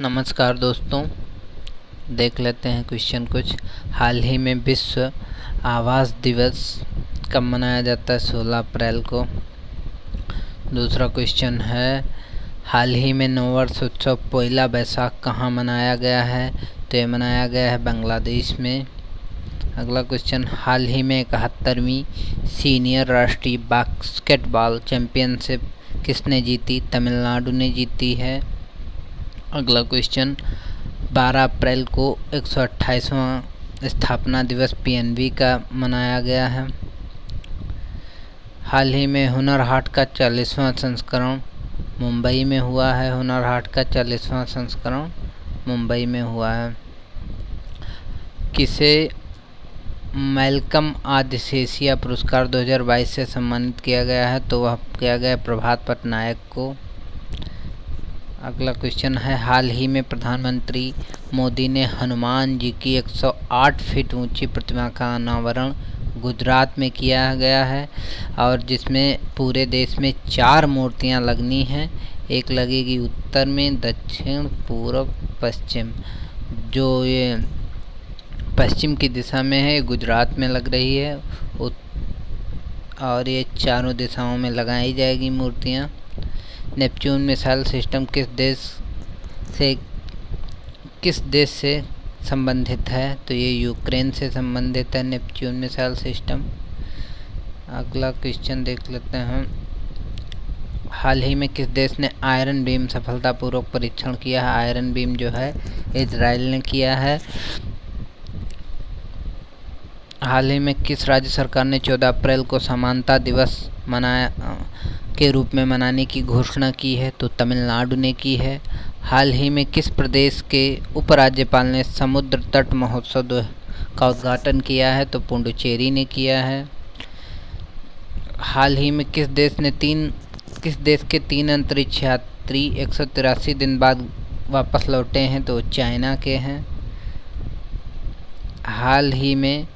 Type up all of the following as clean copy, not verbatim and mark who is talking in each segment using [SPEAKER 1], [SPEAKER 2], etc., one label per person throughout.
[SPEAKER 1] नमस्कार दोस्तों, देख लेते हैं क्वेश्चन कुछ। हाल ही में विश्व आवास दिवस कब मनाया जाता है? 16 अप्रैल को। दूसरा क्वेश्चन है, हाल ही में नववर्ष उत्सव पोइला बैसाख कहाँ मनाया गया है? तो ये मनाया गया है बांग्लादेश में। अगला क्वेश्चन, हाल ही में 71वीं सीनियर राष्ट्रीय बास्केटबॉल चैंपियनशिप किसने जीती? तमिलनाडु ने जीती है। अगला क्वेश्चन, 12 अप्रैल को 128वां स्थापना दिवस पीएनबी का मनाया गया है। हाल ही में हुनर हाट का 40वां संस्करण मुंबई में हुआ है। हुनर हाट का 40वां संस्करण मुंबई में हुआ है। किसे मैल्कम आदिसेसिया पुरस्कार 2022 से सम्मानित किया गया है? तो वह किया गया प्रभात पटनायक को। अगला क्वेश्चन है, हाल ही में प्रधानमंत्री मोदी ने हनुमान जी की 108 फीट ऊंची प्रतिमा का अनावरण गुजरात में किया गया है, और जिसमें पूरे देश में 4 मूर्तियां लगनी हैं। एक लगेगी उत्तर में, दक्षिण, पूर्व, पश्चिम। जो ये पश्चिम की दिशा में है, गुजरात में लग रही है, और ये चारों दिशाओं में लगाई जाएगी मूर्तियां। नेपच्यून मिसाइल सिस्टम किस देश से संबंधित है? तो ये यूक्रेन से संबंधित है नेपच्यून मिसाइल सिस्टम। अगला क्वेश्चन देख लेते हैं, हाल ही में किस देश ने आयरन बीम सफलतापूर्वक परीक्षण किया है? आयरन बीम जो है इजराइल ने किया है। हाल ही में किस राज्य सरकार ने 14 अप्रैल को समानता दिवस के रूप में मनाने की घोषणा की है? तो तमिलनाडु ने की है। हाल ही में किस प्रदेश के उपराज्यपाल ने समुद्र तट महोत्सव का उद्घाटन किया है? तो पुडुचेरी ने किया है। हाल ही में किस देश के 3 अंतरिक्ष यात्री 183 दिन बाद वापस लौटे हैं? तो चाइना के हैं। हाल ही में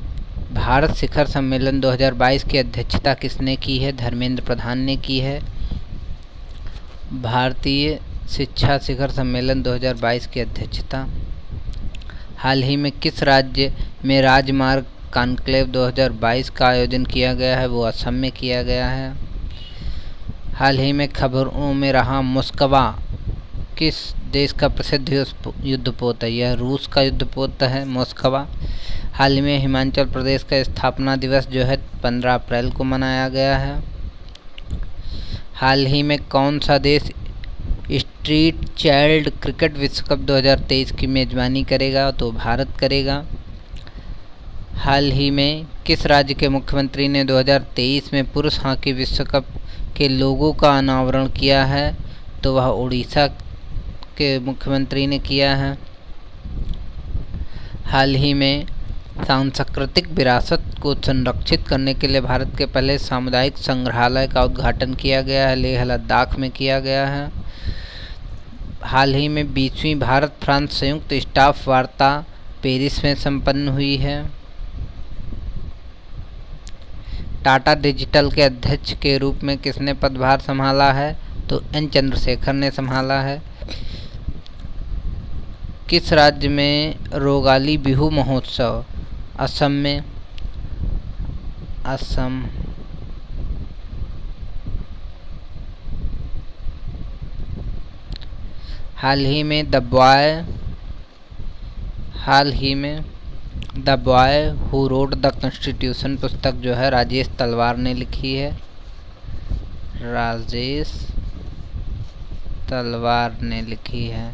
[SPEAKER 1] भारत शिखर सम्मेलन 2022 की अध्यक्षता किसने की है? धर्मेंद्र प्रधान ने की है। भारतीय शिक्षा शिखर सम्मेलन 2022 की अध्यक्षता। हाल ही में किस राज्य में राजमार्ग कॉन्क्लेव 2022 का आयोजन किया गया है? वो असम में किया गया है। हाल ही में खबरों में रहा मोस्कवा किस देश का प्रसिद्ध युद्धपोत है? यह रूस का युद्धपोत है मोस्कवा। हाल ही में हिमाचल प्रदेश का स्थापना दिवस जो है 15 अप्रैल को मनाया गया है। हाल ही में कौन सा देश स्ट्रीट चाइल्ड क्रिकेट विश्व कप 2023 की मेजबानी करेगा? तो भारत करेगा। हाल ही में किस राज्य के मुख्यमंत्री ने 2023 में पुरुष हॉकी विश्व कप के लोगो का अनावरण किया है? तो वह उड़ीसा के मुख्यमंत्री ने किया है। हाल ही में सांस्कृतिक विरासत को संरक्षित करने के लिए भारत के पहले सामुदायिक संग्रहालय का उद्घाटन किया गया है, लेह लद्दाख में किया गया है। हाल ही में 20वीं भारत फ्रांस संयुक्त स्टाफ वार्ता पेरिस में संपन्न हुई है। टाटा डिजिटल के अध्यक्ष के रूप में किसने पदभार संभाला है? तो एन चंद्रशेखर ने संभाला है। किस राज्य में रोगाली बिहू महोत्सव? असम में। असम। हाल ही में the boy who wrote the constitution पुस्तक जो है राजेश तलवार ने लिखी है। राजेश तलवार ने लिखी है।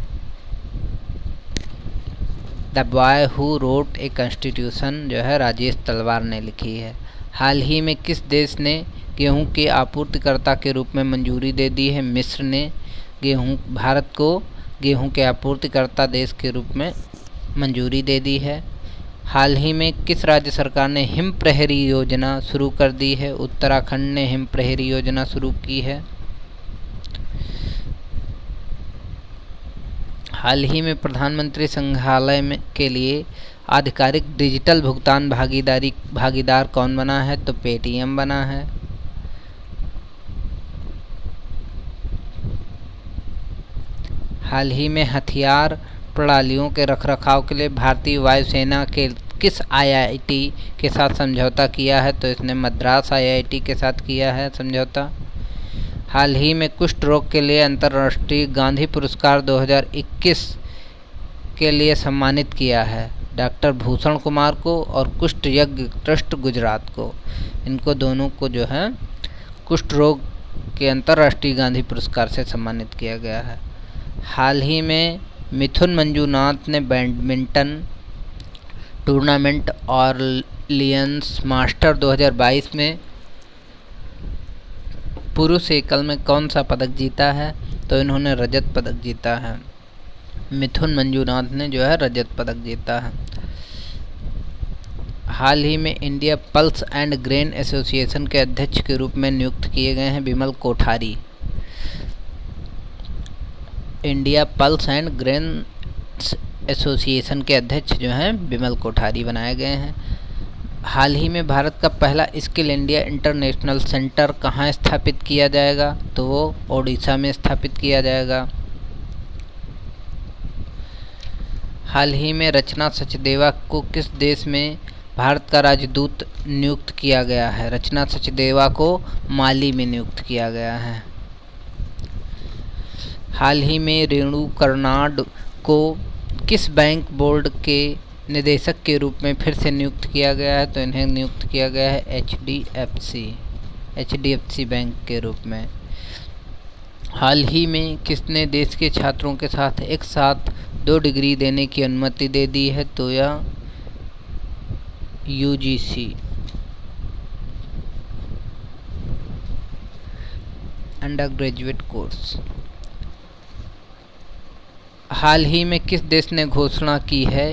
[SPEAKER 1] The boy who wrote a constitution जो है राजेश तलवार ने लिखी है। हाल ही में किस देश ने गेहूं के आपूर्तिकर्ता के रूप में मंजूरी दे दी है? मिस्र ने भारत को गेहूं के आपूर्तिकर्ता देश के रूप में मंजूरी दे दी है। हाल ही में किस राज्य सरकार ने हिम प्रहरी योजना शुरू कर दी है? उत्तराखंड ने हिम प्रहरी योजना शुरू की है। हाल ही में प्रधानमंत्री संग्रहालय के लिए आधिकारिक डिजिटल भुगतान भागीदार कौन बना है? तो पेटीएम बना है। हाल ही में हथियार प्रणालियों के रखरखाव के लिए भारतीय वायुसेना के किस आईआईटी के साथ समझौता किया है? तो इसने मद्रास आईआईटी के साथ किया है समझौता। हाल ही में कुष्ठ रोग के लिए अंतर्राष्ट्रीय गांधी पुरस्कार 2021 के लिए सम्मानित किया है डॉक्टर भूषण कुमार को और कुष्ठ यज्ञ ट्रस्ट गुजरात को। इनको दोनों को जो है कुष्ठ रोग के अंतर्राष्ट्रीय गांधी पुरस्कार से सम्मानित किया गया है। हाल ही में मिथुन मंजूनाथ ने बैडमिंटन टूर्नामेंट ऑरलियंस मास्टर 2022 में पुरुष एकल में कौन सा पदक जीता है? तो इन्होंने रजत पदक जीता है। मिथुन मंजूनाथ ने जो है रजत पदक जीता है। हाल ही में India pulse and grain association के अध्यक्ष के रूप में नियुक्त किए गए हैं Bimal Kothari. India pulse and grain association के अध्यक्ष जो हैं बिमल कोठारी बनाए गए हैं। हाल ही में भारत का पहला स्किल इंडिया इंटरनेशनल सेंटर कहाँ स्थापित किया जाएगा? तो वो ओडिशा में स्थापित किया जाएगा। हाल ही में रचना सचदेवा को किस देश में भारत का राजदूत नियुक्त किया गया है? रचना सचदेवा को माली में नियुक्त किया गया है। हाल ही में रेणु कर्नाड को किस बैंक बोर्ड के निदेशक के रूप में फिर से नियुक्त किया गया है? तो इन्हें नियुक्त किया गया है एचडीएफसी बैंक के रूप में। हाल ही में किसने देश के छात्रों के साथ एक साथ 2 डिग्री देने की अनुमति दे दी है? तो यह यूजीसी अंडर ग्रेजुएट कोर्स। हाल ही में किस देश ने घोषणा की है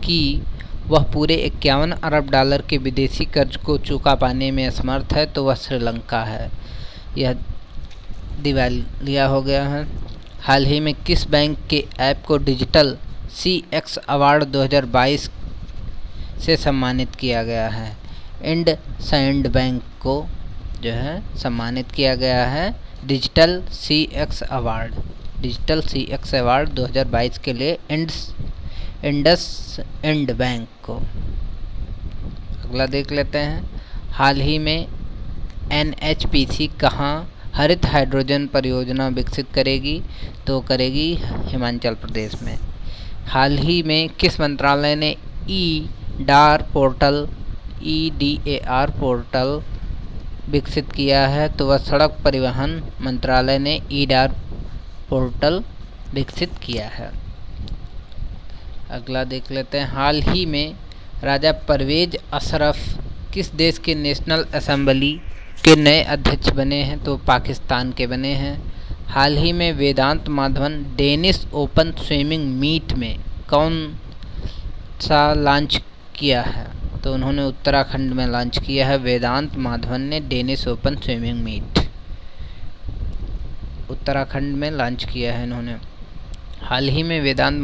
[SPEAKER 1] कि वह पूरे 51 अरब डॉलर के विदेशी कर्ज को चुका पाने में असमर्थ है? तो वह श्रीलंका है। यह दिवालिया हो गया है। हाल ही में किस बैंक के ऐप को डिजिटल CX अवार्ड 2022 से सम्मानित किया गया है? इंडसइंड बैंक को जो है सम्मानित किया गया है डिजिटल CX अवार्ड 2022 के लिए इंडसइंड बैंक को। अगला देख लेते हैं। हाल ही में NHPC कहाँ हरित हाइड्रोजन परियोजना विकसित करेगी? तो करेगी हिमाचल प्रदेश में। हाल ही में किस मंत्रालय ने EDAR पोर्टल विकसित किया है? तो वह सड़क परिवहन मंत्रालय ने EDAR पोर्टल विकसित किया है। अगला देख लेते हैं। हाल ही में राजा परवेज अशरफ किस देश के नेशनल असेंबली के नए अध्यक्ष बने हैं? तो पाकिस्तान के बने हैं। हाल ही में Vedant Madhavan Danish open swimming meet में कौन सा लॉन्च किया है? तो उन्होंने उत्तराखंड में लॉन्च किया है। वेदांत माधवन ने Danish open swimming meet Uttarakhand में लॉन्च किया है इन्होंने। हाल ही में वेदांत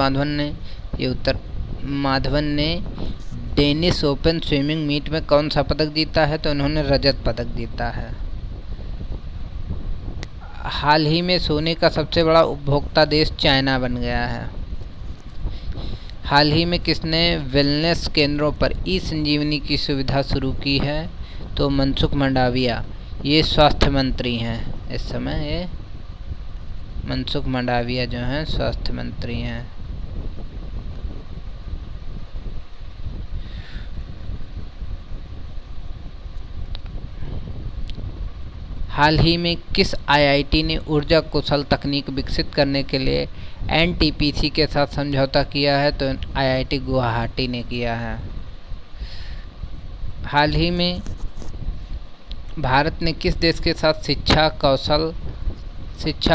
[SPEAKER 1] माधवन ने डेनिस ओपन स्विमिंग मीट में कौन सा पदक जीता है? तो इन्होंने रजत पदक जीता है। हाल ही में सोने का सबसे बड़ा उपभोक्ता देश चाइना बन गया है। हाल ही में किसने वेलनेस केंद्रों पर ई-संजीवनी की सुविधा शुरू की है? तो मनसुख मंडाविया, ये स्वास्थ्य मंत्री हैं इस समय। ये मनसुख मंडाविया जो हैं स्वास्थ्य मंत्री हैं। हाल ही में किस आईआईटी ने ऊर्जा कुशल तकनीक विकसित करने के लिए NTPC के साथ समझौता किया है? तो IIT गुवाहाटी ने किया है। हाल ही में भारत ने किस देश के साथ शिक्षा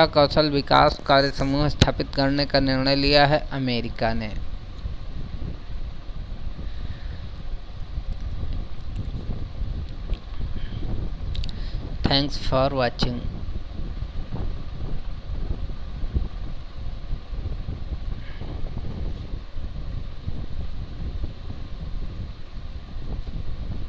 [SPEAKER 1] कौशल विकास कार्य समूह स्थापित करने का निर्णय लिया है? अमेरिका ने। Thanks for watching.